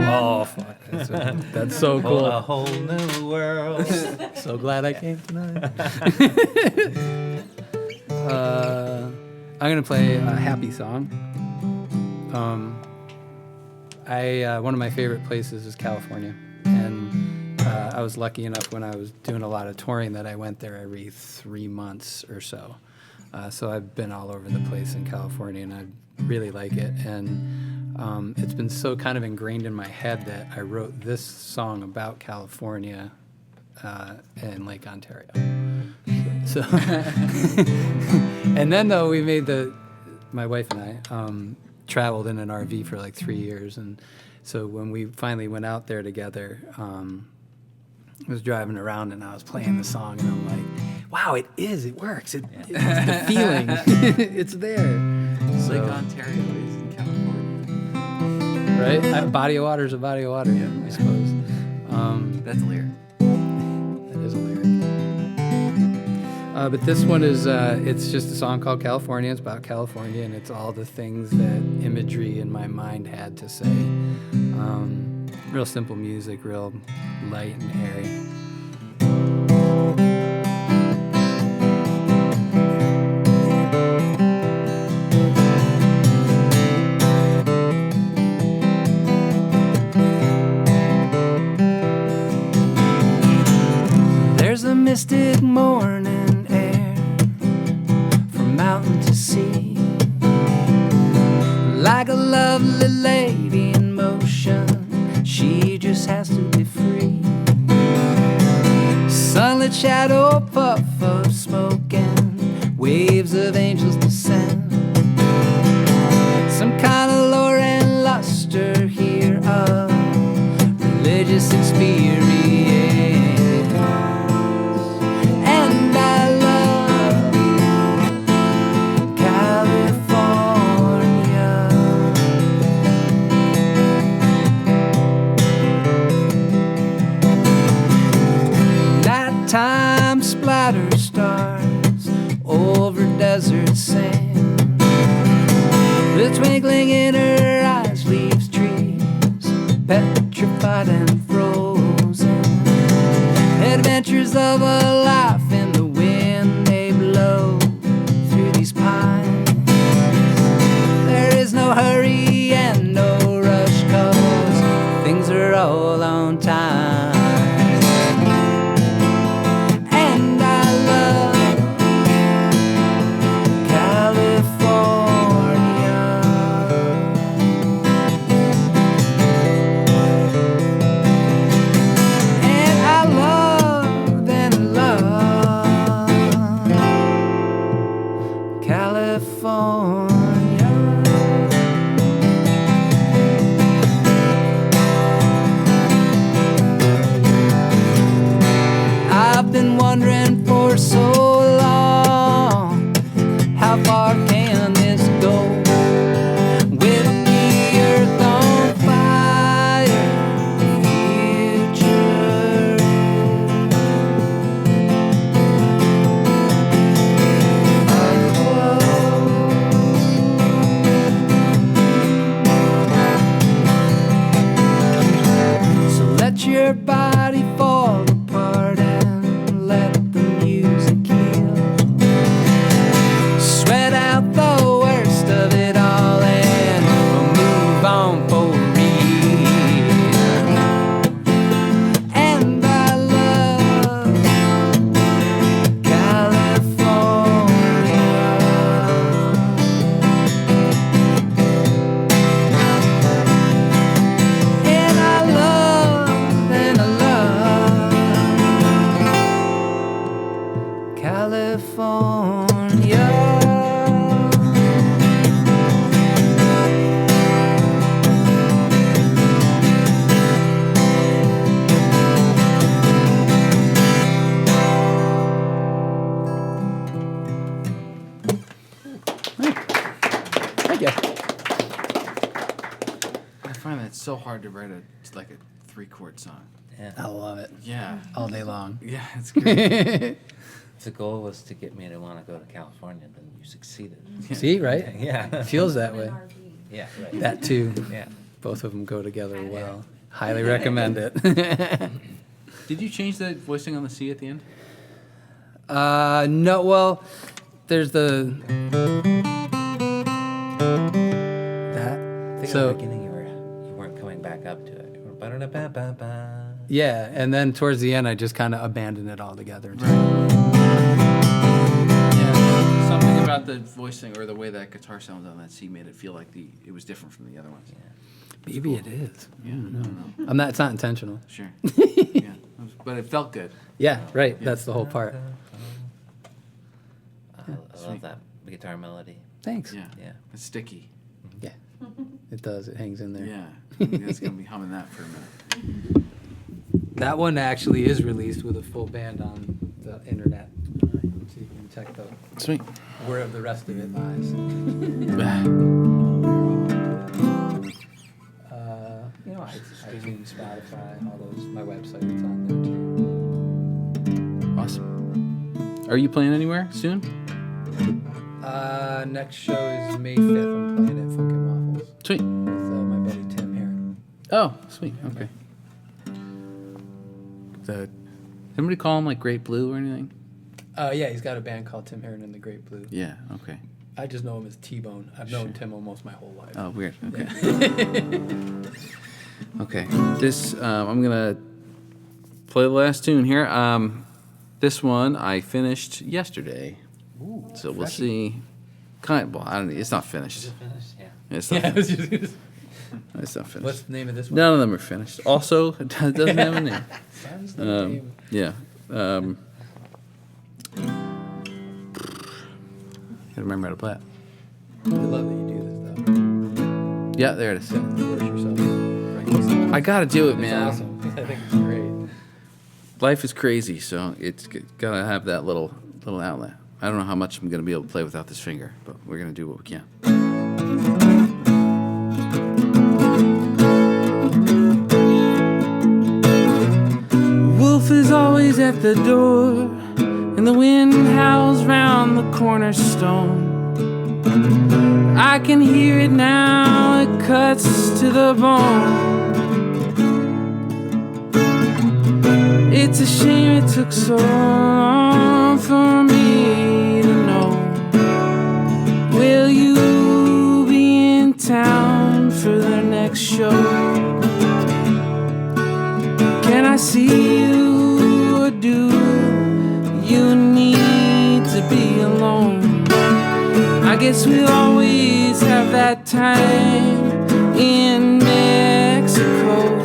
Oh fuck, that's so A cool. whole new world. So glad I came tonight. I'm gonna play a happy song. One of my favorite places is California, and I was lucky enough when I was doing a lot of touring that I went there every 3 months or so. So I've been all over the place in California, and I really like it. And it's been so kind of ingrained in my head that I wrote this song about California in Lake Ontario. So, and then though my wife and I traveled in an RV for like 3 years, and so when we finally went out there together, I was driving around and I was playing the song, and I'm like, wow, it works. It's the feeling, it's there. So, Lake Ontario is in California. right? Body of water is a body of water, I suppose. That's a lyric. That is a lyric. But this one is, it's just a song called California. It's about California, and it's all the things that imagery in my mind had to say. Real simple music, real light and airy. There's a mystic morning air from mountain to sea, like a lovely lady in motion. She just has to be free. Sunlit shadow, puff of smoke, and waves of angels descend. Some kind of lore and luster here of religious experience. And I love California. Nighttime splatter stars over desert sand. The twinkling in her eyes leaves trees petrified and frozen. Adventures of a life in the wind, they blow through these pines. There is no hurry and no rush, 'cause things are all on time. And I love California. And I love and love California. I've been wondering for so long, how far can this go? With the earth on fire, the future. I close Thank you. I find that so hard to write a 3-chord song. Yeah. I love it. Yeah. All day long. Yeah, it's great. If the goal was to get me to want to go to California, then you succeeded. See, right? Yeah. Feels that way. Yeah, right. That too. Yeah. Both of them go together well. Highly recommend it. Did you change the voicing on the C at the end? No, well, there's the that. I think So at the beginning you weren't coming back up to it. You were ba-da-da-ba-ba-ba. yeah, and then towards the end I just kind of abandoned it altogether. Yeah. Something about the voicing or the way that guitar sounds on that C made it feel like it was different from the other ones. Yeah. Maybe it is. Yeah, I don't know. It's not intentional. Sure. Yeah. But it felt good. Yeah, right. That's the whole part. I love that guitar melody. Thanks. Yeah. Yeah. It's sticky. Yeah. It does. It hangs in there. Yeah. It's going to be humming that for a minute. That one actually is released with a full band on the internet. So you can check Sweet. where the rest of it lies. iTunes, Spotify, all those. My website, it's on there too. Awesome. Are you playing anywhere soon? Next show is May 5th. I'm playing at Funkin' Waffles Sweet. with my buddy Tim Heron. Oh, sweet. Okay. Somebody call him like Great Blue or anything? Yeah, he's got a band called Tim Heron and the Great Blue. Yeah. Okay. I just know him as T-Bone. I've known Tim almost my whole life. Oh, weird. Okay. Okay. This I'm gonna play the last tune here. This one I finished yesterday, Ooh, so we'll freshie. see. Well, I don't. It's not finished. Is it finished? Yeah. It's not. Yeah, I was Finished. just gonna say. It's not finished. What's the name of this one? None of them are finished. Also, it doesn't have a name. Sounds like a name. Yeah. Gotta remember how to play it. I love that you do this, though. Yeah, there it is. Force yourself. I gotta do it, It's man. awesome. I think it's great. Life is crazy, so it's gotta have that little outlet. I don't know how much I'm gonna be able to play without this finger, but we're gonna do what we can. Wolf is always at the door, and the wind howls round the cornerstone. I can hear it now, it cuts to the bone. It's a shame it took so long for me to know. Will you be in town for the next show? Can I see you, or do you need to be alone? I guess we'll always have that time in Mexico.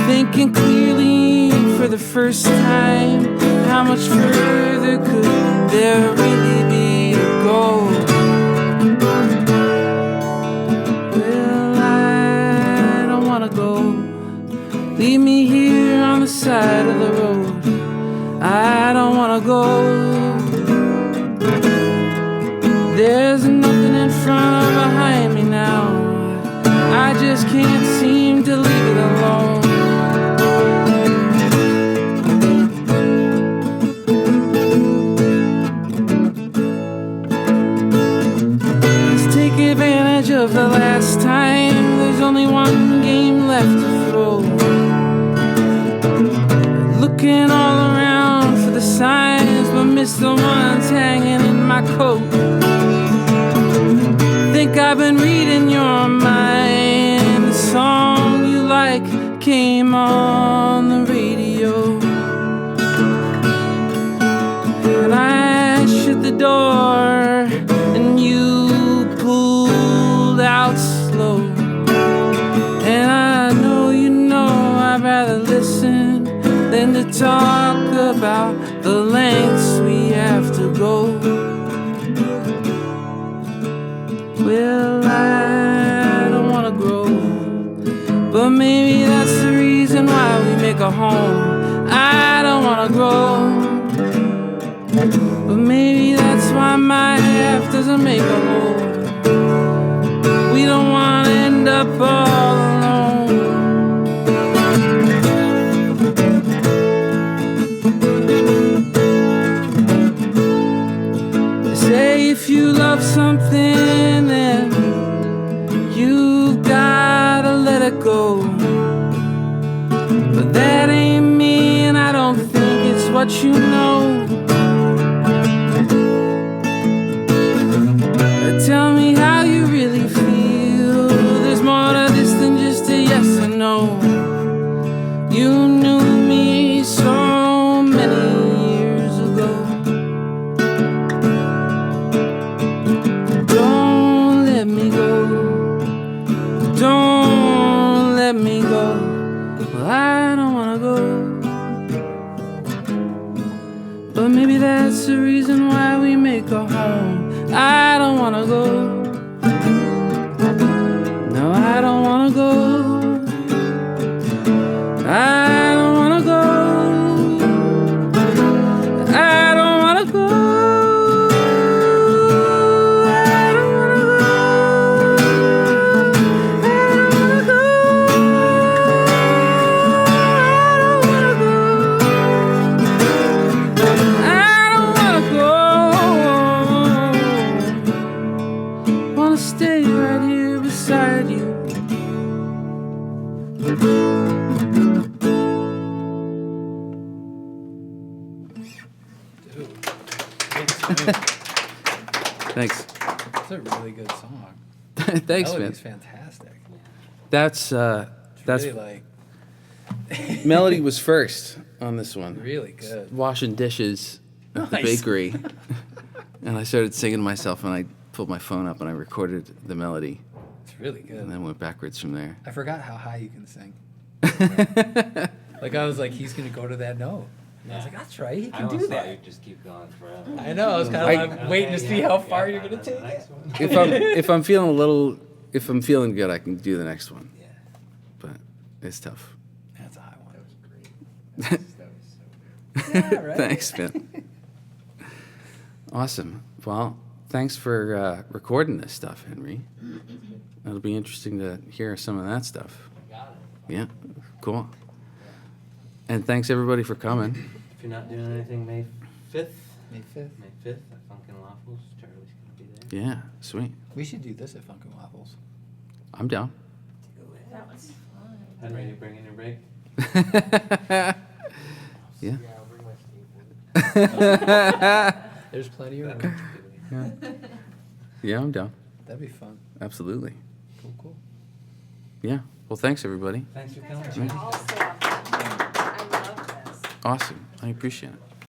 Thinking clearly for the first time, how much further could there really be to go? Well, I don't wanna go. Leave me here on the side of the road. I don't wanna go. There's nothing in front or behind me now. I just can't seem to leave it alone. Let's take advantage of the last time. There's only one game left to throw. Looking all around for the signs, but miss the ones hanging in my coat. Think I've been reading your mind. The song you like came on the radio, and I shut the door and you pulled out slow. And I know you know I'd rather listen than to talk about the lengths we have to go. Well, I don't wanna grow, but maybe that's the reason why we make a home. I don't wanna grow, but maybe that's why my half doesn't make a whole. we don't want to end up all alone. They say if you love something, then you've gotta let it go. But that ain't me, and I don't think it's what you know. Tell me how you really feel. There's more to this than just a yes or no. You knew me so many years ago. Don't let me go. Don't let me go. Well, I don't wanna go. But maybe that's the reason why we make a home. I don't wanna go. No, I don't wanna go. I don't wanna go. I don't wanna go. I don't wanna go. I don't wanna go. Wanna stay right here beside you. Thanks. That's a really good song. Thanks, man. Melody's fantastic. That's Really like Melody was first on this one. really good. Washing dishes at the Nice. bakery, and I started singing to myself, and I pulled my phone up and I recorded the melody, It's really good. and then went backwards from there. I forgot how high you can sing. Like I was like, he's gonna go to that note. And I was like, that's right, he I can almost do thought that. you'd just keep going forever. I know. I was kind of like waiting to see how far you're gonna take it. If I'm feeling good, I can do the next one, Yeah. but it's tough. That's a high one. That was so good. Yeah, right? Thanks, man. Awesome. Well, thanks for recording this stuff, Henry. It'll be interesting to hear some of that stuff. Got it. Yeah, cool. And thanks everybody for coming. If you're not doing anything May 5th, May 5th. May 5th at Funkin' Waffles, Charlie's going to be there. Yeah, sweet. We should do this at Funkin' Waffles. I'm down. That was fun. Henry, you bringing your rig? Yeah. Yeah, I'll bring my skateboard. There's plenty of That'd room. be good. Yeah, I'm down. That'd be fun. Absolutely. Cool, cool. Yeah. Well, thanks everybody. Thanks for You coming. guys are all so fun. I love this. Awesome. I appreciate it.